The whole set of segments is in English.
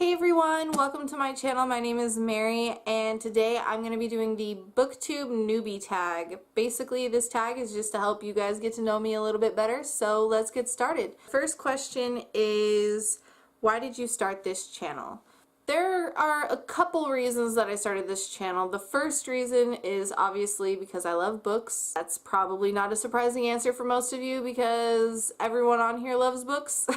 Hey everyone, welcome to my channel. My name is Mary and today I'm going to be doing the Booktube Newbie Tag. Basically this tag is just to help you guys get to know me a little bit better, so let's get started. First question is, why did you start this channel? There are a couple reasons that I started this channel. The first reason is obviously because I love books. That's probably not a surprising answer for most of you because everyone on here loves books.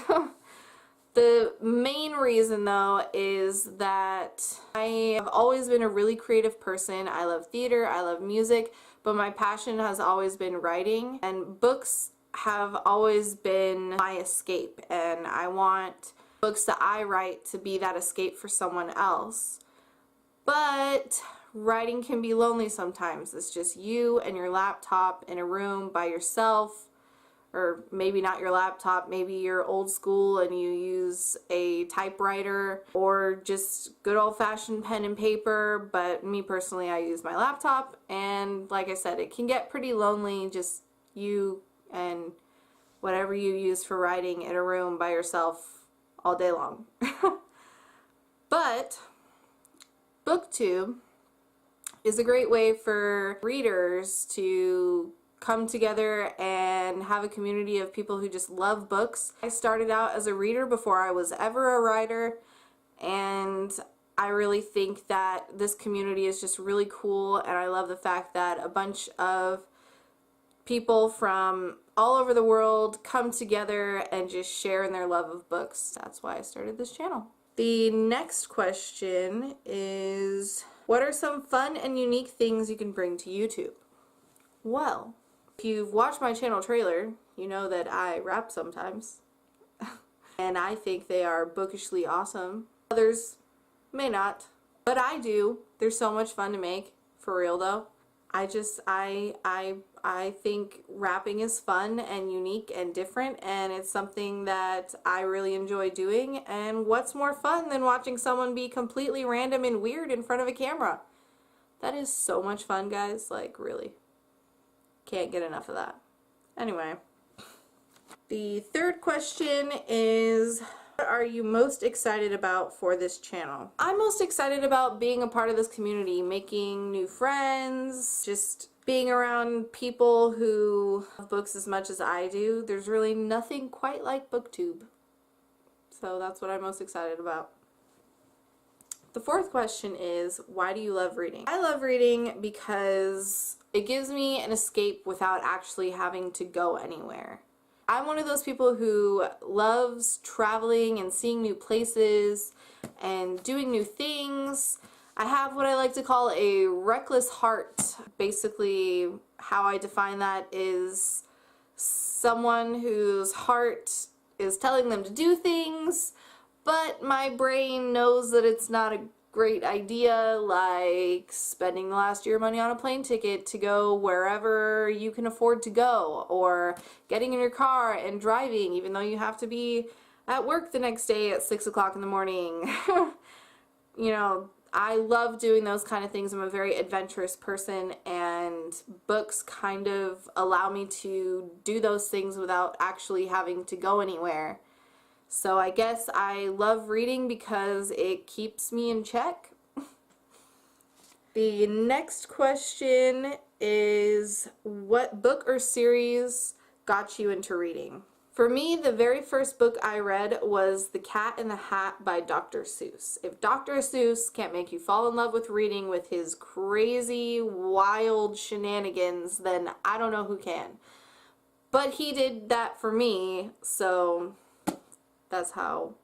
The main reason though is that I have always been a really creative person. I love theater, I love music, but my passion has always been writing, and books have always been my escape, and I want books that I write to be that escape for someone else. But writing can be lonely sometimes. It's just you and your laptop in a room by yourself. Or maybe not your laptop, maybe you're old school and you use a typewriter or just good old-fashioned pen and paper, but me personally I use my laptop, and like I said, it can get pretty lonely, just you and whatever you use for writing in a room by yourself all day long. But Booktube is a great way for readers to come together and have a community of people who just love books. I started out as a reader before I was ever a writer, and I really think that this community is just really cool, and I love the fact that a bunch of people from all over the world come together and just share in their love of books. That's why I started this channel. The next question is, what are some fun and unique things you can bring to YouTube? Well, if you've watched my channel trailer, you know that I rap sometimes. And I think they are bookishly awesome. Others may not, but I do. They're so much fun to make, for real though. I think rapping is fun and unique and different, and it's something that I really enjoy doing. And what's more fun than watching someone be completely random and weird in front of a camera? That is so much fun, guys. Like, really. Can't get enough of that. Anyway, the third question is, what are you most excited about for this channel? I'm most excited about being a part of this community, making new friends, just being around people who love books as much as I do. There's really nothing quite like Booktube. So that's what I'm most excited about. The fourth question is, why do you love reading? I love reading because it gives me an escape without actually having to go anywhere. I'm one of those people who loves traveling and seeing new places and doing new things. I have what I like to call a reckless heart. Basically, how I define that is someone whose heart is telling them to do things, but my brain knows that it's not a great idea, like spending the last of your money on a plane ticket to go wherever you can afford to go, or getting in your car and driving even though you have to be at work the next day at 6 o'clock in the morning. You know, I love doing those kind of things. I'm a very adventurous person, and books kind of allow me to do those things without actually having to go anywhere. So I guess I love reading because it keeps me in check. The next question is, what book or series got you into reading? For me, the very first book I read was The Cat in the Hat by Dr. Seuss. If Dr. Seuss can't make you fall in love with reading with his crazy, wild shenanigans, then I don't know who can. But he did that for me, so that's how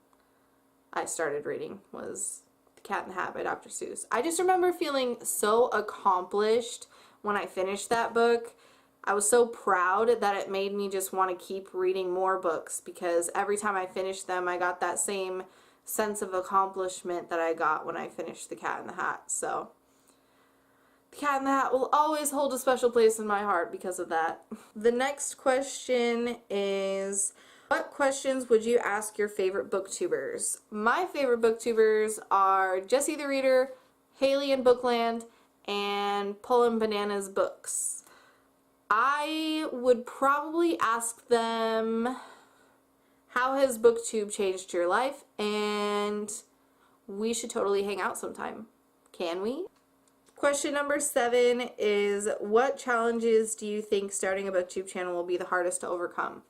I started reading, was The Cat in the Hat by Dr. Seuss. I just remember feeling so accomplished when I finished that book. I was so proud that it made me just want to keep reading more books, because every time I finished them I got that same sense of accomplishment that I got when I finished The Cat in the Hat. So The Cat in the Hat will always hold a special place in my heart because of that. The next question is, what questions would you ask your favorite booktubers? My favorite booktubers are Jessie the Reader, Haley in Bookland, and Pullin' Bananas Books. I would probably ask them, how has Booktube changed your life, and we should totally hang out sometime. Can we? Question number 7 is, what challenges do you think starting a booktube channel will be the hardest to overcome?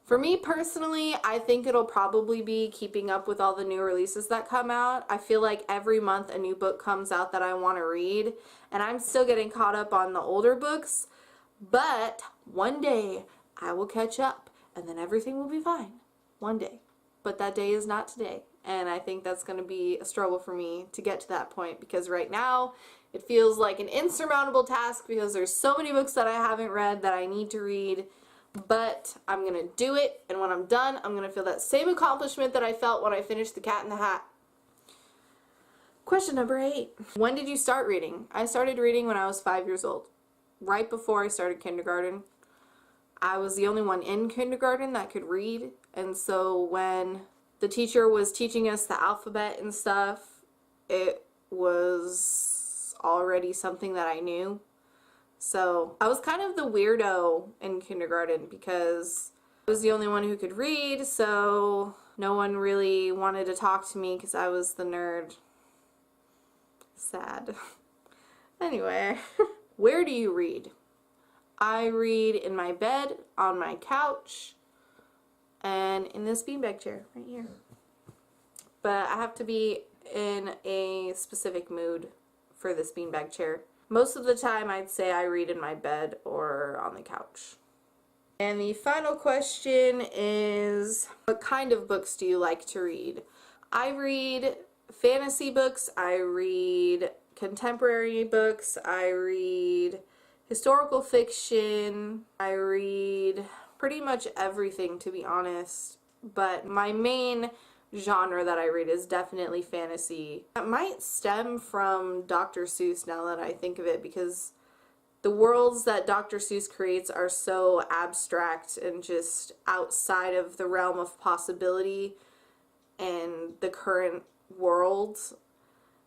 For me personally, I think it'll probably be keeping up with all the new releases that come out. I feel like every month a new book comes out that I want to read, and I'm still getting caught up on the older books, but one day I will catch up and then everything will be fine. One day. But that day is not today, and I think that's going to be a struggle for me to get to that point, because right now it feels like an insurmountable task because there's so many books that I haven't read that I need to read. But I'm going to do it, and when I'm done, I'm going to feel that same accomplishment that I felt when I finished The Cat in the Hat. Question number 8. When did you start reading? I started reading when I was 5 years old, right before I started kindergarten. I was the only one in kindergarten that could read, and so when the teacher was teaching us the alphabet and stuff, it was already something that I knew. So I was kind of the weirdo in kindergarten because I was the only one who could read, so no one really wanted to talk to me because I was the nerd. Sad. Anyway, where do you read? I read in my bed, on my couch, and in this beanbag chair right here. But I have to be in a specific mood for this beanbag chair. Most of the time I'd say I read in my bed or on the couch. And the final question is, what kind of books do you like to read? I read fantasy books, I read contemporary books, I read historical fiction, I read pretty much everything, to be honest. But my main genre that I read is definitely fantasy. That might stem from Dr. Seuss now that I think of it, because the worlds that Dr. Seuss creates are so abstract and just outside of the realm of possibility and the current world.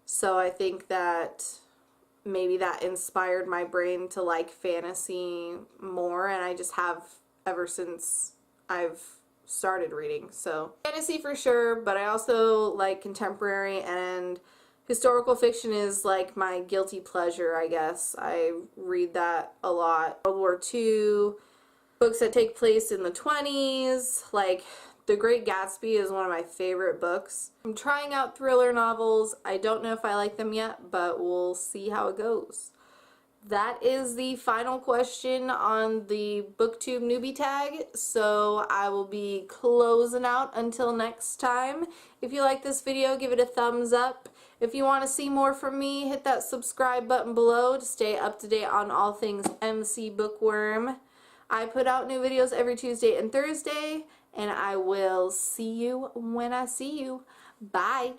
So I think that maybe that inspired my brain to like fantasy more, and I just have ever since I've started reading. So fantasy for sure, but I also like contemporary, and historical fiction is like my guilty pleasure, I guess. I read that a lot. World War II, books that take place in the 20s, like The Great Gatsby is one of my favorite books. I'm trying out thriller novels. I don't know if I like them yet, but we'll see how it goes. That is the final question on the Booktube Newbie Tag, so I will be closing out until next time. If you like this video, give it a thumbs up. If you want to see more from me, hit that subscribe button below to stay up to date on all things MC Bookworm. I put out new videos every Tuesday and Thursday, and I will see you when I see you. Bye!